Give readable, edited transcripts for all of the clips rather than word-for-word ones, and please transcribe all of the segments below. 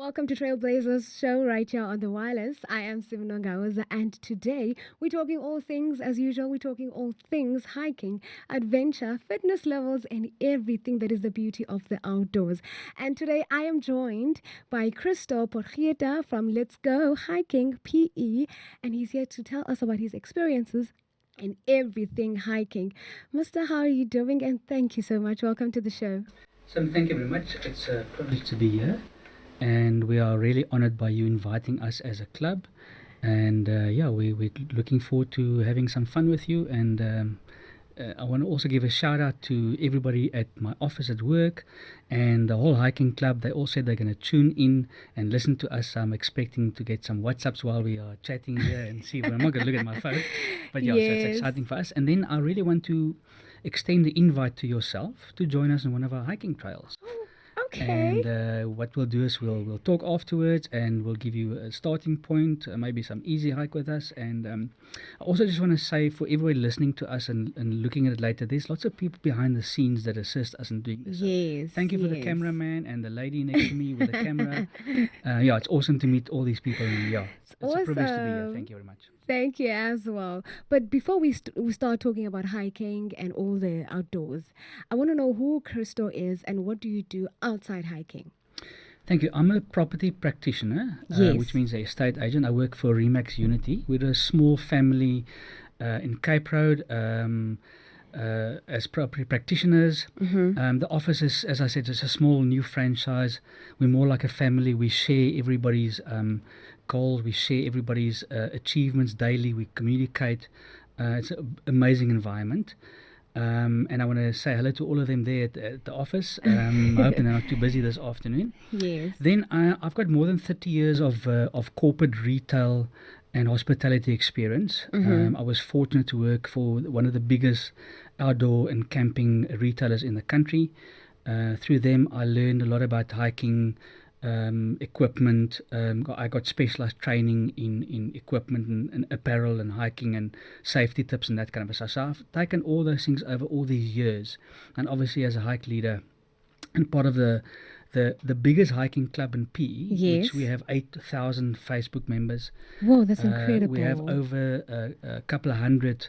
Welcome to Trailblazers show right here on the wireless. I am Simthembile Nongauza, and today we're talking all things, as usual, we're talking all things hiking, adventure, fitness levels, and everything that is the beauty of the outdoors. And today I am joined by Christo Potgieter from Let's Go Hiking PE, and he's here to tell us about his experiences and everything hiking. Mister, how are you doing? And thank you so much. Welcome to the show. Sim, thank you very much. It's a privilege to be here, and we are really honored by you inviting us as a club. And we're looking forward to having some fun with you. And I want to also give a shout out to everybody at my office at work and the whole hiking club. They all said they're going to tune in and listen to us. I'm expecting to get some WhatsApps while we are chatting here and see. But I'm not going to look at my phone. But yeah, so it's Yes. exciting for us. And then I really want to extend the invite to yourself to join us in one of our hiking trails. Okay. And what we'll do is we'll talk afterwards, and we'll give you a starting point, maybe some easy hike with us. And I also just want to say, for everybody listening to us and looking at it later, there's lots of people behind the scenes that assist us in doing this. So Yes. thank you for the yes. cameraman and the lady next to me with the camera. It's awesome to meet all these people, and it's a privilege to be here. Awesome. Thank you very much. Thank you as well. But before we start talking about hiking and all the outdoors, I want to know who Christo is and what do you do outside hiking? Thank you. I'm a property practitioner, Yes. which means a estate agent. I work for Remax Unity. We're a small family in Cape Road as property practitioners. The office is, as I said, it's a small new franchise. We're more like a family. We share everybody's goals. We share everybody's achievements daily. We communicate. It's an amazing environment. And I want to say hello to all of them there at the office. I hope they're not too busy this afternoon. Yes. Then I've got more than 30 years of corporate retail and hospitality experience. I was fortunate to work for one of the biggest outdoor and camping retailers in the country. Through them, I learned a lot about hiking, equipment. I got specialized training in equipment and apparel and hiking and safety tips and that kind of stuff. So I've taken all those things over all these years, and obviously as a hike leader and part of the biggest hiking club in PE, Yes. which we have 8,000 Facebook members. Whoa, that's incredible. We have over a couple of hundred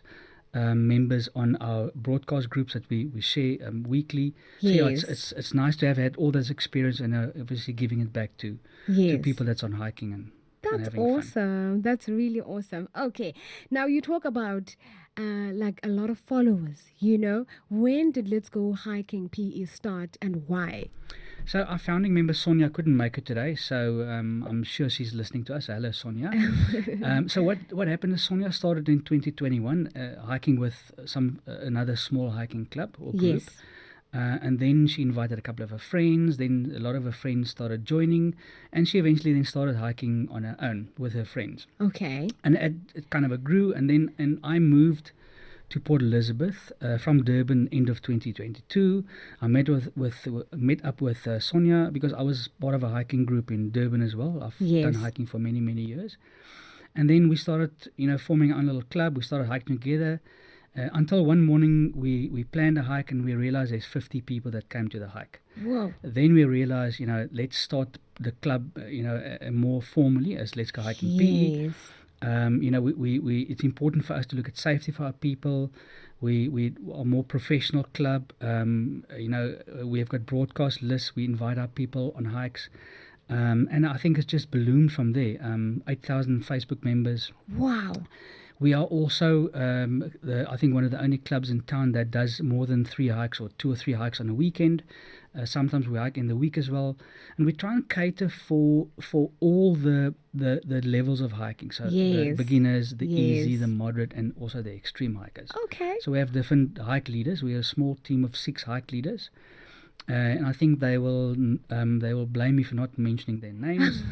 members on our broadcast groups that we share weekly. So Yes. it's nice to have had all this experience and obviously giving it back to Yes. people that's on hiking and That's having fun. awesome. That's really awesome. Okay. Now you talk about like a lot of followers, When did Let's Go Hiking PE start and why? So our founding member Sonia couldn't make it today, so I'm sure she's listening to us. Hello, Sonia. So what happened is Sonia started in 2021 hiking with another small hiking club or group. Yes. And then she invited a couple of her friends. Then a lot of her friends started joining, and she eventually then started hiking on her own with her friends. Okay. And it kind of grew, and I moved to Port Elizabeth from Durban end of 2022. I met up with Sonia because I was part of a hiking group in Durban as well. I've Yes. done hiking for many, many years. And then we started, forming our own little club. We started hiking together until one morning we planned a hike and we realized there's 50 people that came to the hike. Whoa. Then we realized, let's start the club, more formally as Let's Go Hiking PE. Yes. It's important for us to look at safety for our people. We are a more professional club. We have got broadcast lists. We invite our people on hikes. And I think it's just ballooned from there. 8,000 Facebook members. Wow. We are also, I think, one of the only clubs in town that does more than 3 hikes or 2 or 3 hikes on a weekend. Sometimes we hike in the week as well, and we try and cater for all the levels of hiking. So the Yes. beginners, the easy, Yes. the moderate, and also the extreme hikers. Okay. So we have different hike leaders. We are a small team of 6 hike leaders. And I think they will blame me for not mentioning their names.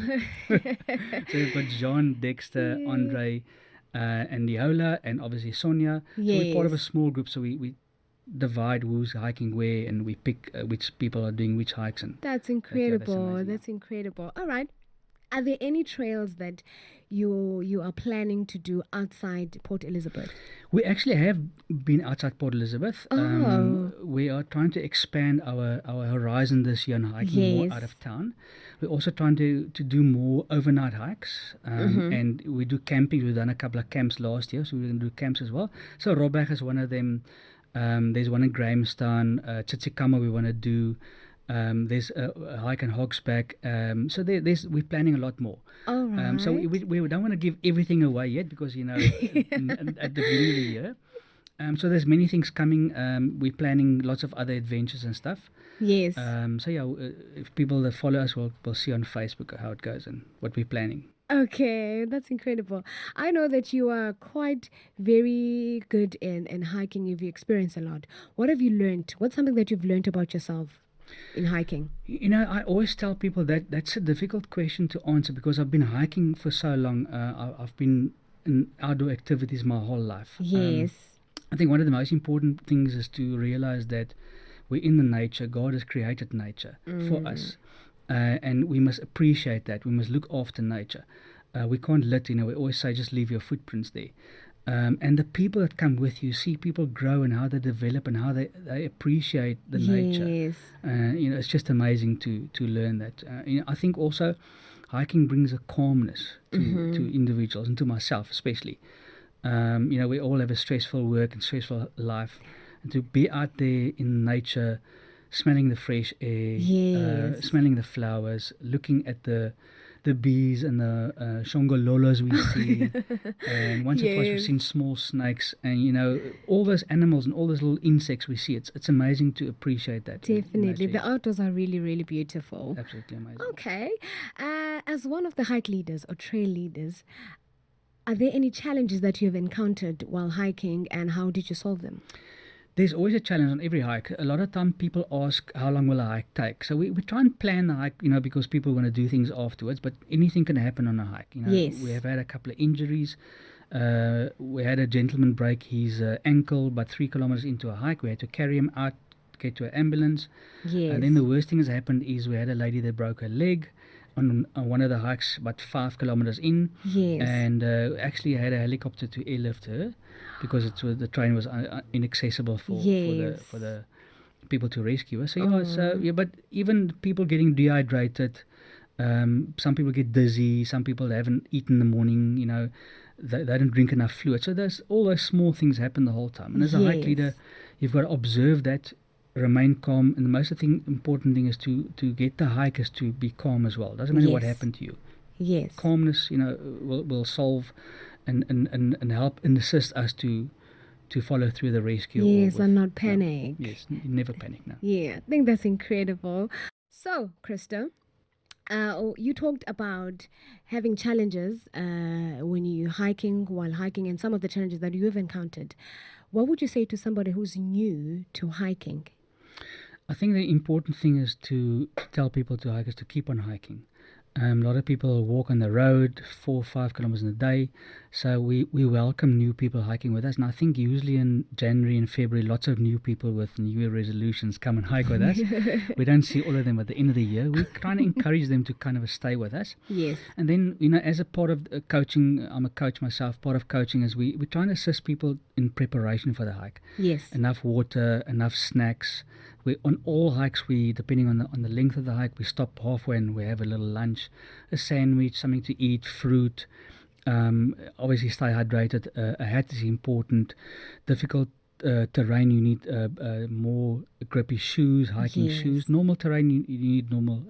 So we've got John, Dexter, Yeah. Andre, and Niola, and obviously Sonia. So we're part of a Yes. small group, so we divide who's hiking where, and we pick which people are doing which hikes. And That's that's incredible. amazing. That's incredible. All right. Are there any trails that you are planning to do outside Port Elizabeth? We actually have been outside Port Elizabeth. Oh. We are trying to expand our horizon this year and hiking more out Yes. of town. We're also trying to do more overnight hikes, and we do camping. We've done a couple of camps last year, so we're going to do camps as well. So Robach is one of them. There's one in Grahamstown, Tsitsikama we want to do. There's a hike in Hogsback. So we're planning a lot more. All right. So we don't want to give everything away yet because, at the beginning of the year. So there's many things coming. We're planning lots of other adventures and stuff. Yes. So yeah, if people that follow us will see on Facebook how it goes and what we're planning. Okay, that's incredible. I know that you are quite very good in hiking. You've experienced a lot. What have you learned? What's something that you've learned about yourself in hiking? I always tell people that that's a difficult question to answer because I've been hiking for so long. I've been in outdoor activities my whole life. Yes. I think one of the most important things is to realize that we're in the nature. God has created nature for us. And we must appreciate that. We must look after nature. We can't let, we always say just leave your footprints there. And the people that come with you, see people grow and how they develop and how they appreciate the nature. Yes. It's just amazing to learn that. I think also hiking brings a calmness to individuals and to myself especially. We all have a stressful work and stressful life. And to be out there in nature, smelling the fresh air, Yes. smelling the flowers, looking at the bees and the shongololas we see. And once or twice we've seen small snakes and, all those animals and all those little insects we see. It's amazing to appreciate that. Definitely. The outdoors are really, really beautiful. Absolutely amazing. Okay. As one of the hike leaders or trail leaders, are there any challenges that you have encountered while hiking and how did you solve them? There's always a challenge on every hike. A lot of time people ask how long will a hike take. So we try and plan the hike, because people want to do things afterwards, but anything can happen on a hike. Yes. We have had a couple of injuries. We had a gentleman break his ankle about 3 kilometers into a hike. We had to carry him out, get to an ambulance. Yes. And then the worst thing that's happened is we had a lady that broke her leg on one of the hikes about 5 kilometers in. Yes. And actually had a helicopter to airlift her because the train was inaccessible for the people to rescue her. So but even people getting dehydrated, some people get dizzy, some people haven't eaten in the morning, they don't drink enough fluid. So there's all those small things happen the whole time. And as a hike leader, you've got to observe that, remain calm, and the most important thing is to get the hikers to be calm as well. Doesn't matter what happened to you. Yes. Calmness, will solve and help and assist us to follow through the rescue. Yes, and not panic. Yes, never panic, no. Yeah, I think that's incredible. So, Christo, you talked about having challenges when you're while hiking, and some of the challenges that you have encountered. What would you say to somebody who's new to hiking? I think the important thing is to tell people to hike is to keep on hiking. A lot of people walk on the road 4 or 5 kilometers in a day, so we welcome new people hiking with us. And I think usually in January and February, lots of new people with New Year resolutions come and hike with us. We don't see all of them at the end of the year. We're trying to encourage them to kind of stay with us. Yes. And then, as a part of coaching, I'm a coach myself, part of coaching is we try and assist people in preparation for the hike. Yes. Enough water, enough snacks. On all hikes, depending on the length of the hike, we stop halfway and we have a little lunch, a sandwich, something to eat, fruit. Obviously, stay hydrated. A hat is important. Difficult terrain, you need more grippy shoes, hiking shoes. Normal terrain, you need normal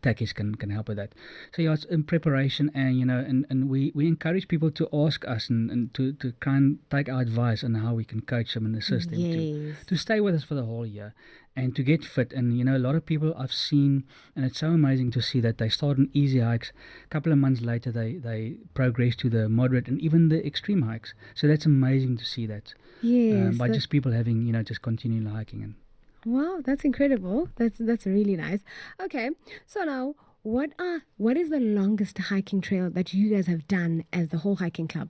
tackies can help with that. So it's in preparation, and and we encourage people to ask us and to try and take our advice on how we can coach them and assist them to stay with us for the whole year and to get fit. And a lot of people I've seen, and it's so amazing to see that they start on easy hikes, a couple of months later they progress to the moderate and even the extreme hikes. So that's amazing to see that. Yes. By just people having just continuing hiking. And wow, that's incredible. That's really nice. Okay, so now what is the longest hiking trail that you guys have done as the whole hiking club?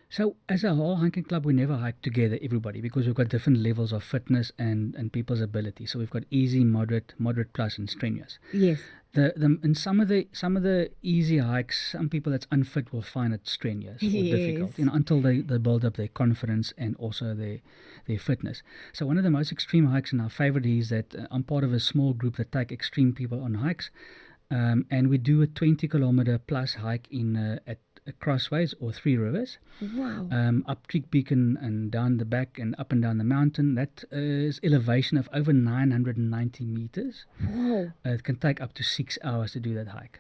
So as a whole hiking club, we never hike together, everybody, because we've got different levels of fitness and people's ability. So we've got easy, moderate plus, and strenuous. Yes. In some of the easy hikes, some people that's unfit will find it strenuous or difficult, Yes. until they build up their confidence and also their fitness. So one of the most extreme hikes in our favorite is that I'm part of a small group that take extreme people on hikes, and we do a 20-kilometer plus hike at Crossways or Three Rivers, Wow. up Creek Beacon and down the back and up and down the mountain. That is elevation of over 990 meters. Wow. It can take up to 6 hours to do that hike.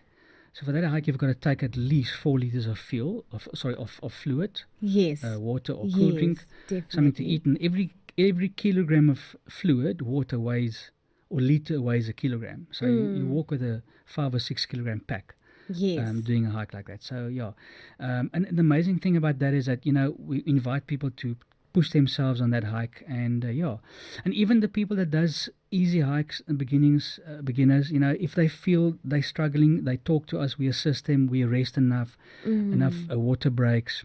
So for that hike, you've got to take at least 4 liters of of fluid, Yes. water or cool drink, Definitely. something to eat, and every kilogram of fluid, water weighs, or liter weighs a kilogram. So you walk with a 5 or 6 kilogram pack. Yes. Doing a hike like that. So yeah, and the amazing thing about that is that we invite people to push themselves on that hike, and and even the people that does easy hikes and beginners, if they feel they're struggling, they talk to us, we assist them, we rest enough water breaks.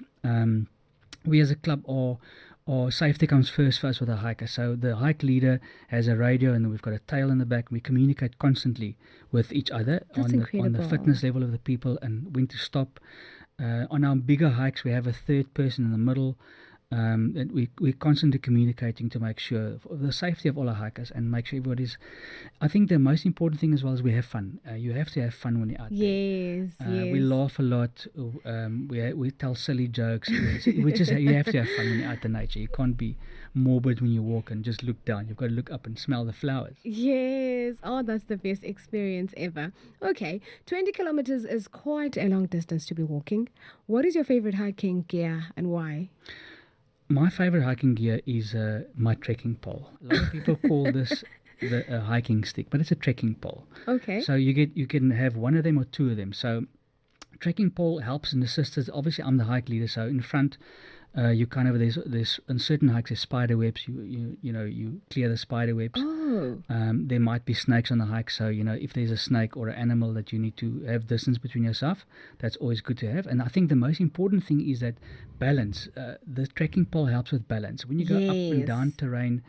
We as a club or safety comes first for us with a hiker. So the hike leader has a radio, and we've got a tail in the back. We communicate constantly with each other That's on the incredible. fitness level of the people and when to stop. On our bigger hikes, we have a third person in the middle. And we're constantly communicating to make sure for the safety of all our hikers and make sure everybody's. I think the most important thing as well is we have fun. You have to have fun when you're out there. Yes. Yes. We laugh a lot. We tell silly jokes. You have to have fun when you're out in nature. You can't be morbid when you walk and just look down. You've got to look up and smell the flowers. Yes. Oh, that's the best experience ever. Okay. 20 kilometers is quite a long distance to be walking. What is your favorite hiking gear and why? My favorite hiking gear is my trekking pole. A lot of people call this the hiking stick, but it's a trekking pole. Okay. So you can have one of them or two of them. So trekking pole helps and assists us. Obviously, I'm the hike leader, so in front, you kind of there's on certain hikes there's spider webs. You clear the spider webs. Oh. There might be snakes on the hike, so if there's a snake or an animal that you need to have distance between yourself, that's always good to have. And I think the most important thing is that balance. The trekking pole helps with balance. When you go up and down terrain,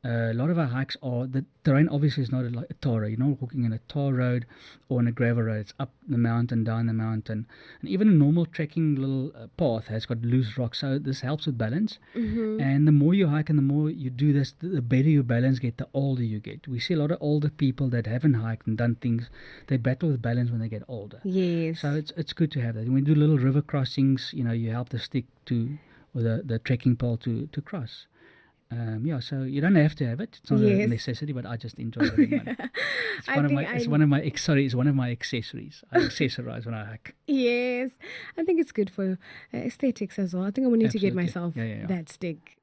a lot of our hikes the terrain obviously is not a tar road. You're not walking in a tar road or on a gravel road. It's up the mountain, down the mountain. And even a normal trekking little path has got loose rocks. So this helps with balance. Mm-hmm. And the more you hike and the more you do this, the better your balance get, the older you get. We see a lot of older people that haven't hiked and done things. They battle with balance when they get older. Yes. So it's good to have that. When we do little river crossings, you help the stick or the trekking pole to cross. So you don't have to have it. It's not a necessity, but I just enjoy it. It's one of my accessories. I accessorize when I hike. Yes, I think it's good for aesthetics as well. I think I'm going to need to get myself that stick.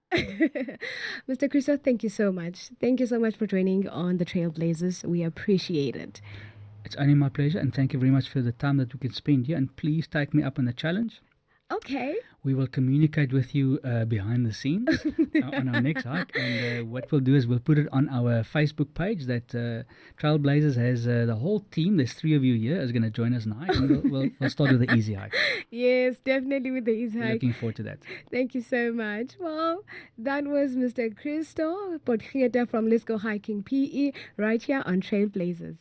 Mr. Christo, thank you so much. Thank you so much for joining on the Trailblazers. We appreciate it. It's only my pleasure, and thank you very much for the time that we can spend here. And please take me up on the challenge. Okay. We will communicate with you behind the scenes on our next hike. And what we'll do is we'll put it on our Facebook page that Trailblazers has the whole team. There's 3 of you here is going to join us on hike. And we'll start with the easy hike. Yes, definitely with the easy hike. Looking forward to that. Thank you so much. Well, that was Mr. Christo Potgieter from Let's Go Hiking PE right here on Trailblazers.